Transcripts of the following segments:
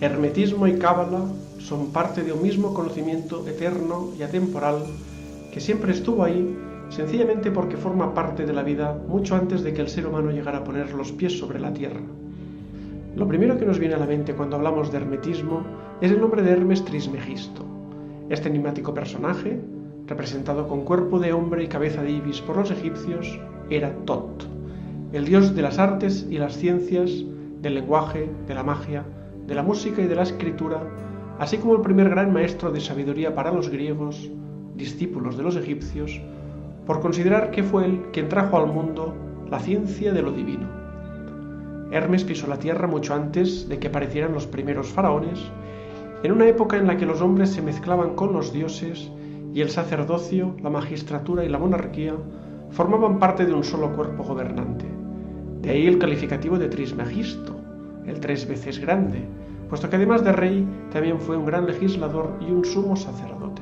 Hermetismo y cábala son parte de un mismo conocimiento eterno y atemporal que siempre estuvo ahí, sencillamente porque forma parte de la vida mucho antes de que el ser humano llegara a poner los pies sobre la tierra. Lo primero que nos viene a la mente cuando hablamos de hermetismo es el nombre de Hermes Trismegisto. Este enigmático personaje, representado con cuerpo de hombre y cabeza de ibis por los egipcios, era Tot, el dios de las artes y las ciencias, del lenguaje, de la magia, de la música y de la escritura, así como el primer gran maestro de sabiduría para los griegos, discípulos de los egipcios, por considerar que fue él quien trajo al mundo la ciencia de lo divino. Hermes pisó la tierra mucho antes de que aparecieran los primeros faraones, en una época en la que los hombres se mezclaban con los dioses y el sacerdocio, la magistratura y la monarquía formaban parte de un solo cuerpo gobernante. De ahí el calificativo de Trismegisto, el 3 veces grande, puesto que además de rey también fue un gran legislador y un sumo sacerdote.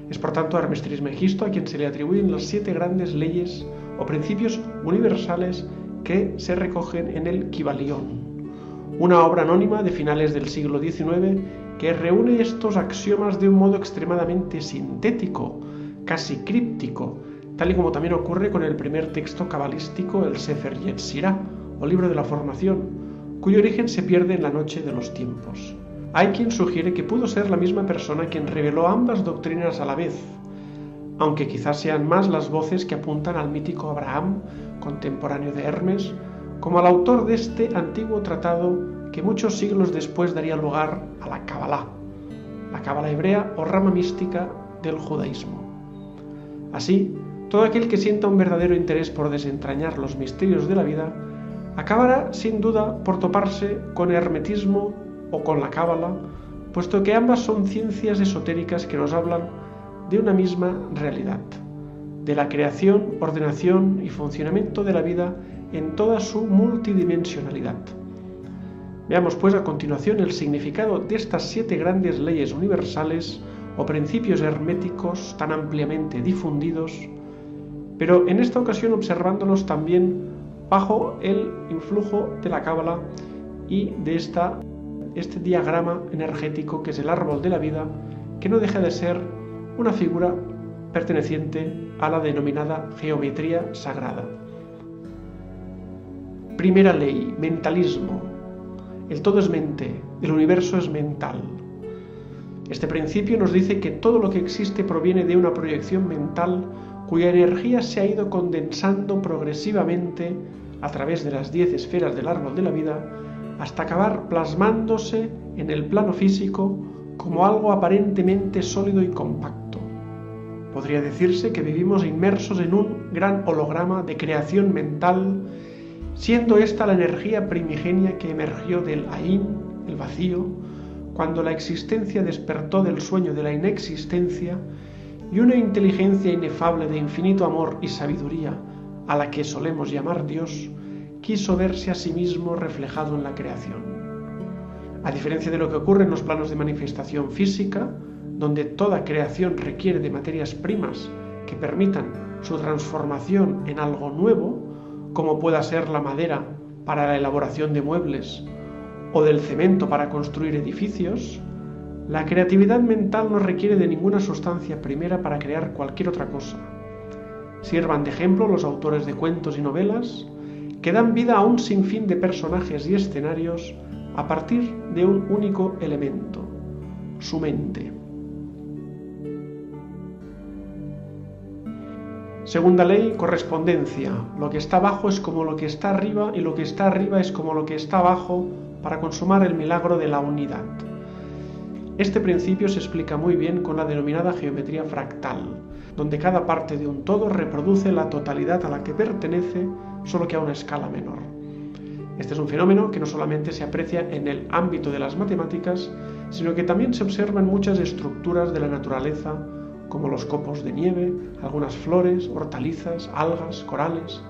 Es por tanto a Hermes Trismegisto a quien se le atribuyen las 7 grandes leyes o principios universales que se recogen en el Kybalión, una obra anónima de finales del siglo XIX que reúne estos axiomas de un modo extremadamente sintético, casi críptico, tal y como también ocurre con el primer texto cabalístico, el Sefer Yetzirah, o libro de la formación, cuyo origen se pierde en la noche de los tiempos. Hay quien sugiere que pudo ser la misma persona quien reveló ambas doctrinas a la vez, aunque quizás sean más las voces que apuntan al mítico Abraham, contemporáneo de Hermes, como al autor de este antiguo tratado que muchos siglos después daría lugar a la Cábala hebrea o rama mística del judaísmo. Así, todo aquel que sienta un verdadero interés por desentrañar los misterios de la vida acabará sin duda por toparse con el hermetismo o con la cábala, puesto que ambas son ciencias esotéricas que nos hablan de una misma realidad, de la creación, ordenación y funcionamiento de la vida en toda su multidimensionalidad. Veamos pues a continuación el significado de estas 7 grandes leyes universales o principios herméticos tan ampliamente difundidos, pero en esta ocasión observándolos también bajo el influjo de la cábala y de este diagrama energético que es el árbol de la vida, que no deja de ser una figura perteneciente a la denominada geometría sagrada. Primera ley, mentalismo. El todo es mente, el universo es mental. Este principio nos dice que todo lo que existe proviene de una proyección mental cuya energía se ha ido condensando progresivamente a través de las 10 esferas del árbol de la vida hasta acabar plasmándose en el plano físico como algo aparentemente sólido y compacto. Podría decirse que vivimos inmersos en un gran holograma de creación mental, siendo esta la energía primigenia que emergió del Ain, el vacío, cuando la existencia despertó del sueño de la inexistencia y una inteligencia inefable de infinito amor y sabiduría, a la que solemos llamar Dios, quiso verse a sí mismo reflejado en la creación. A diferencia de lo que ocurre en los planos de manifestación física, donde toda creación requiere de materias primas que permitan su transformación en algo nuevo, como pueda ser la madera para la elaboración de muebles o del cemento para construir edificios, la creatividad mental no requiere de ninguna sustancia primera para crear cualquier otra cosa. Sirvan de ejemplo los autores de cuentos y novelas que dan vida a un sinfín de personajes y escenarios a partir de un único elemento, su mente. Segunda ley, correspondencia. Lo que está abajo es como lo que está arriba y lo que está arriba es como lo que está abajo para consumar el milagro de la unidad. Este principio se explica muy bien con la denominada geometría fractal, donde cada parte de un todo reproduce la totalidad a la que pertenece, solo que a una escala menor. Este es un fenómeno que no solamente se aprecia en el ámbito de las matemáticas, sino que también se observa en muchas estructuras de la naturaleza, como los copos de nieve, algunas flores, hortalizas, algas, corales,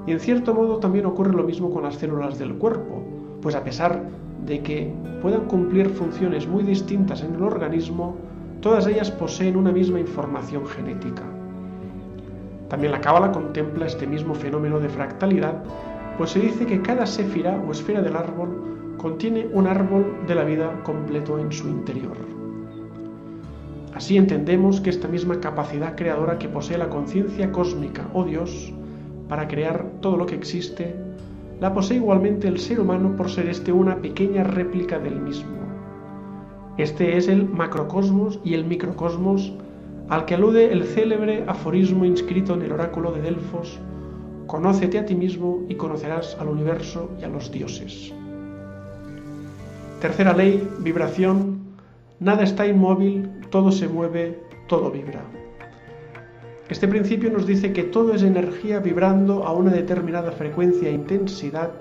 y en cierto modo también ocurre lo mismo con las células del cuerpo, pues a pesar de que puedan cumplir funciones muy distintas en el organismo, todas ellas poseen una misma información genética. También la Cábala contempla este mismo fenómeno de fractalidad, pues se dice que cada séfira o esfera del árbol contiene un árbol de la vida completo en su interior. Así entendemos que esta misma capacidad creadora que posee la conciencia cósmica o Dios para crear todo lo que existe, la posee igualmente el ser humano por ser este una pequeña réplica del mismo. Este es el macrocosmos y el microcosmos al que alude el célebre aforismo inscrito en el oráculo de Delfos: conócete a ti mismo y conocerás al universo y a los dioses. Tercera ley, vibración. Nada está inmóvil, todo se mueve, todo vibra. Este principio nos dice que todo es energía vibrando a una determinada frecuencia e intensidad,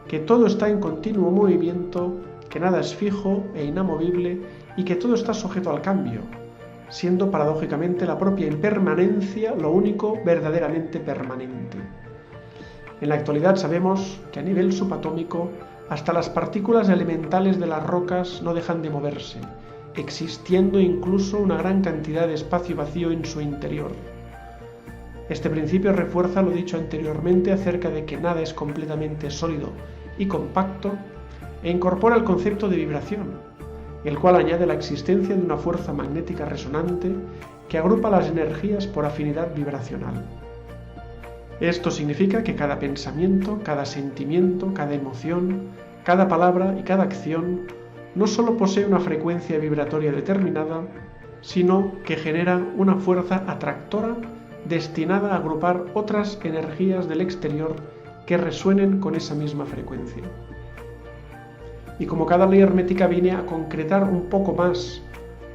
que todo está en continuo movimiento, que nada es fijo e inamovible y que todo está sujeto al cambio, siendo paradójicamente la propia impermanencia lo único verdaderamente permanente. En la actualidad sabemos que a nivel subatómico hasta las partículas elementales de las rocas no dejan de moverse, existiendo incluso una gran cantidad de espacio vacío en su interior. Este principio refuerza lo dicho anteriormente acerca de que nada es completamente sólido y compacto e incorpora el concepto de vibración, el cual añade la existencia de una fuerza magnética resonante que agrupa las energías por afinidad vibracional. Esto significa que cada pensamiento, cada sentimiento, cada emoción, cada palabra y cada acción no solo posee una frecuencia vibratoria determinada, sino que genera una fuerza atractora destinada a agrupar otras energías del exterior que resuenen con esa misma frecuencia. Y como cada ley hermética viene a concretar un poco más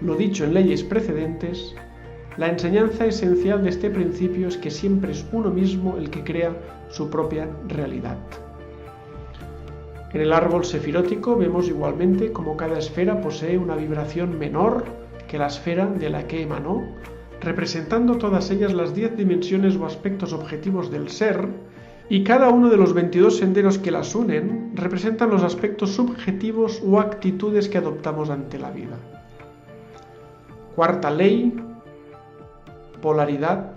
lo dicho en leyes precedentes, la enseñanza esencial de este principio es que siempre es uno mismo el que crea su propia realidad. En el árbol sefirótico vemos igualmente cómo cada esfera posee una vibración menor que la esfera de la que emanó, representando todas ellas las 10 dimensiones o aspectos objetivos del ser, y cada uno de los 22 senderos que las unen representan los aspectos subjetivos o actitudes que adoptamos ante la vida. Cuarta ley, polaridad.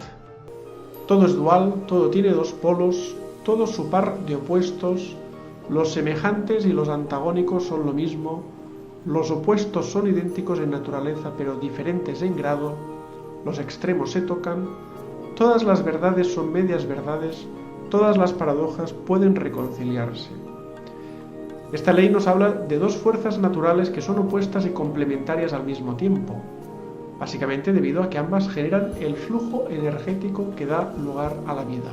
Todo es dual, todo tiene dos polos, todo su par de opuestos, los semejantes y los antagónicos son lo mismo, los opuestos son idénticos en naturaleza pero diferentes en grado, los extremos se tocan, todas las verdades son medias verdades, todas las paradojas pueden reconciliarse. Esta ley nos habla de dos fuerzas naturales que son opuestas y complementarias al mismo tiempo, básicamente debido a que ambas generan el flujo energético que da lugar a la vida.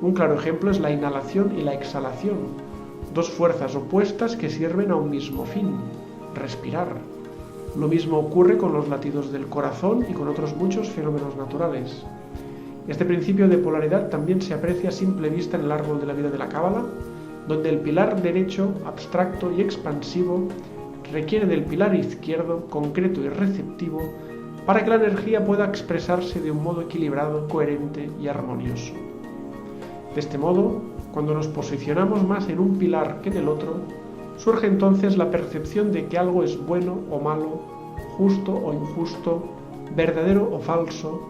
Un claro ejemplo es la inhalación y la exhalación, dos fuerzas opuestas que sirven a un mismo fin, respirar. Lo mismo ocurre con los latidos del corazón y con otros muchos fenómenos naturales. Este principio de polaridad también se aprecia a simple vista en el árbol de la vida de la Cábala, donde el pilar derecho, abstracto y expansivo, requiere del pilar izquierdo, concreto y receptivo, para que la energía pueda expresarse de un modo equilibrado, coherente y armonioso. De este modo, cuando nos posicionamos más en un pilar que en el otro, surge entonces la percepción de que algo es bueno o malo, justo o injusto, verdadero o falso,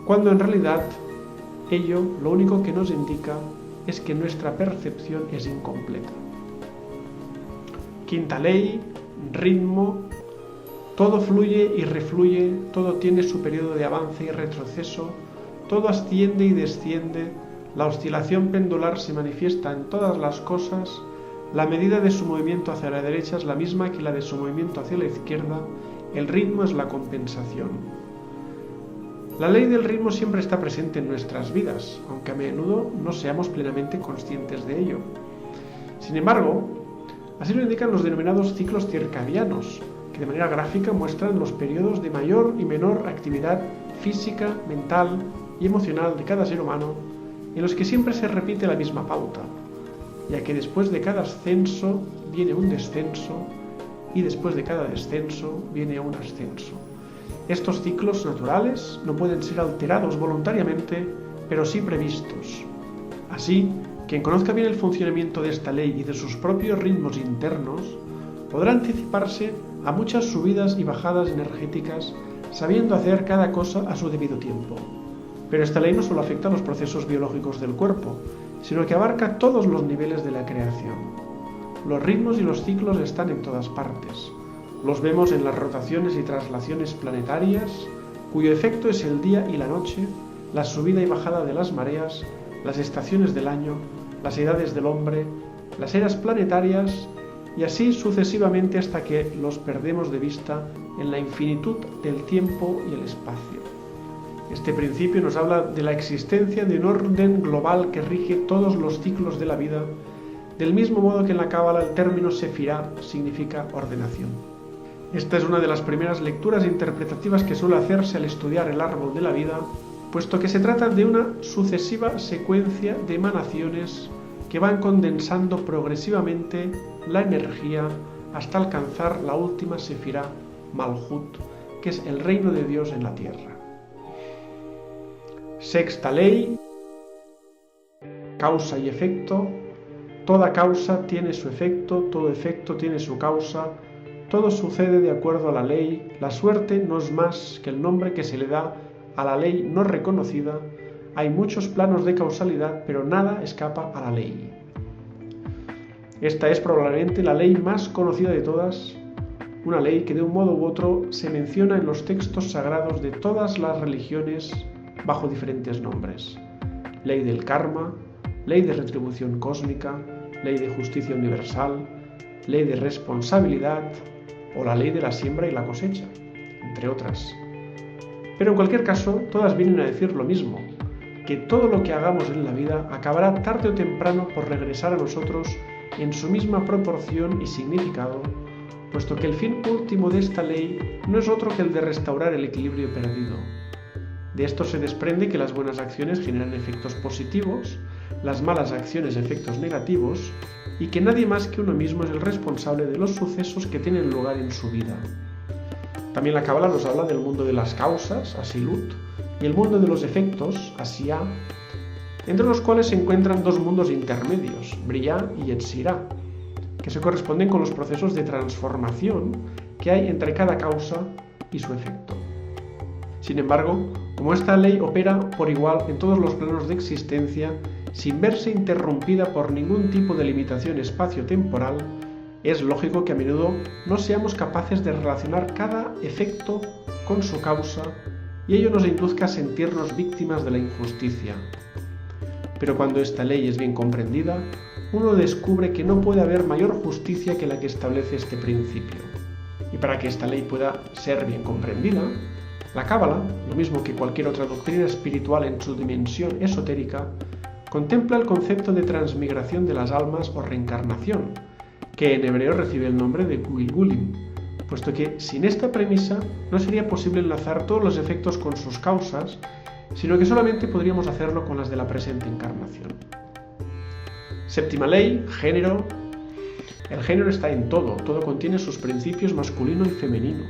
cuando en realidad ello lo único que nos indica es que nuestra percepción es incompleta. Quinta ley, ritmo. Todo fluye y refluye, todo tiene su periodo de avance y retroceso, todo asciende y desciende, la oscilación pendular se manifiesta en todas las cosas, la medida de su movimiento hacia la derecha es la misma que la de su movimiento hacia la izquierda, el ritmo es la compensación. La ley del ritmo siempre está presente en nuestras vidas, aunque a menudo no seamos plenamente conscientes de ello. Sin embargo, así lo indican los denominados ciclos circadianos, que de manera gráfica muestran los periodos de mayor y menor actividad física, mental y emocional de cada ser humano, en los que siempre se repite la misma pauta, ya que después de cada ascenso viene un descenso y después de cada descenso viene un ascenso. Estos ciclos naturales no pueden ser alterados voluntariamente, pero sí previstos. Así, quien conozca bien el funcionamiento de esta ley y de sus propios ritmos internos, podrá anticiparse a muchas subidas y bajadas energéticas, sabiendo hacer cada cosa a su debido tiempo. Pero esta ley no solo afecta a los procesos biológicos del cuerpo, sino que abarca todos los niveles de la creación. los ritmos y los ciclos están en todas partes. Los vemos en las rotaciones y traslaciones planetarias, cuyo efecto es el día y la noche, la subida y bajada de las mareas, las estaciones del año, las edades del hombre, las eras planetarias, y así sucesivamente hasta que los perdemos de vista en la infinitud del tiempo y el espacio. Este principio nos habla de la existencia de un orden global que rige todos los ciclos de la vida, del mismo modo que en la Cábala el término Sefirá significa ordenación. Esta es una de las primeras lecturas interpretativas que suele hacerse al estudiar el árbol de la vida, puesto que se trata de una sucesiva secuencia de emanaciones que van condensando progresivamente la energía hasta alcanzar la última Sefirá, Malhut, que es el reino de Dios en la tierra. Sexta ley, causa y efecto. Toda causa tiene su efecto, todo efecto tiene su causa, todo sucede de acuerdo a la ley, la suerte no es más que el nombre que se le da a la ley no reconocida, hay muchos planos de causalidad, pero nada escapa a la ley. Esta es probablemente la ley más conocida de todas, una ley que de un modo u otro se menciona en los textos sagrados de todas las religiones bajo diferentes nombres. Ley del karma, ley de retribución cósmica, ley de justicia universal, ley de responsabilidad o la ley de la siembra y la cosecha, entre otras. Pero en cualquier caso, todas vienen a decir lo mismo, que todo lo que hagamos en la vida acabará tarde o temprano por regresar a nosotros en su misma proporción y significado, puesto que el fin último de esta ley no es otro que el de restaurar el equilibrio perdido. De esto se desprende que las buenas acciones generan efectos positivos, las malas acciones efectos negativos, y que nadie más que uno mismo es el responsable de los sucesos que tienen lugar en su vida. También la Cábala nos habla del mundo de las causas, Asilut, y el mundo de los efectos, Asiá, entre los cuales se encuentran dos mundos intermedios, Briá y Yetzirá, que se corresponden con los procesos de transformación que hay entre cada causa y su efecto. Sin embargo, como esta ley opera por igual en todos los planos de existencia, sin verse interrumpida por ningún tipo de limitación espacio-temporal, es lógico que a menudo no seamos capaces de relacionar cada efecto con su causa y ello nos induzca a sentirnos víctimas de la injusticia. Pero cuando esta ley es bien comprendida, uno descubre que no puede haber mayor justicia que la que establece este principio. Y para que esta ley pueda ser bien comprendida, la Cábala, lo mismo que cualquier otra doctrina espiritual en su dimensión esotérica, contempla el concepto de transmigración de las almas o reencarnación, que en hebreo recibe el nombre de Gulgulim, puesto que sin esta premisa no sería posible enlazar todos los efectos con sus causas, sino que solamente podríamos hacerlo con las de la presente encarnación. Séptima ley, género. El género está en todo contiene sus principios masculino y femenino.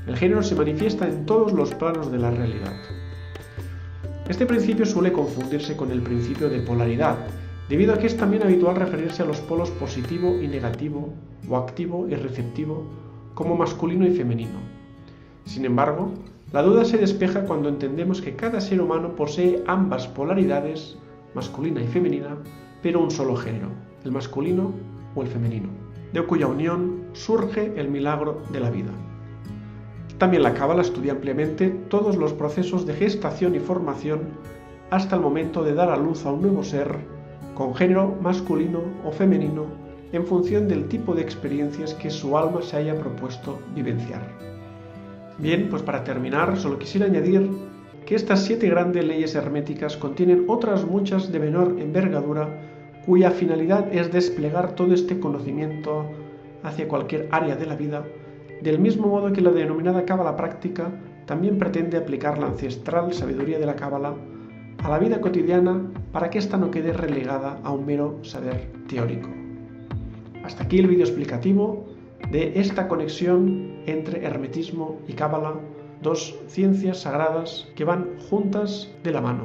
El género se manifiesta en todos los planos de la realidad. Este principio suele confundirse con el principio de polaridad, debido a que es también habitual referirse a los polos positivo y negativo, o activo y receptivo, como masculino y femenino. Sin embargo, la duda se despeja cuando entendemos que cada ser humano posee ambas polaridades, masculina y femenina, pero un solo género, el masculino o el femenino, de cuya unión surge el milagro de la vida. También la Cábala estudia ampliamente todos los procesos de gestación y formación hasta el momento de dar a luz a un nuevo ser con género masculino o femenino en función del tipo de experiencias que su alma se haya propuesto vivenciar. Bien, pues para terminar, solo quisiera añadir que estas 7 grandes leyes herméticas contienen otras muchas de menor envergadura cuya finalidad es desplegar todo este conocimiento hacia cualquier área de la vida, del mismo modo que la denominada Cábala práctica también pretende aplicar la ancestral sabiduría de la Cábala a la vida cotidiana para que ésta no quede relegada a un mero saber teórico. Hasta aquí el vídeo explicativo de esta conexión entre hermetismo y Cábala, dos ciencias sagradas que van juntas de la mano.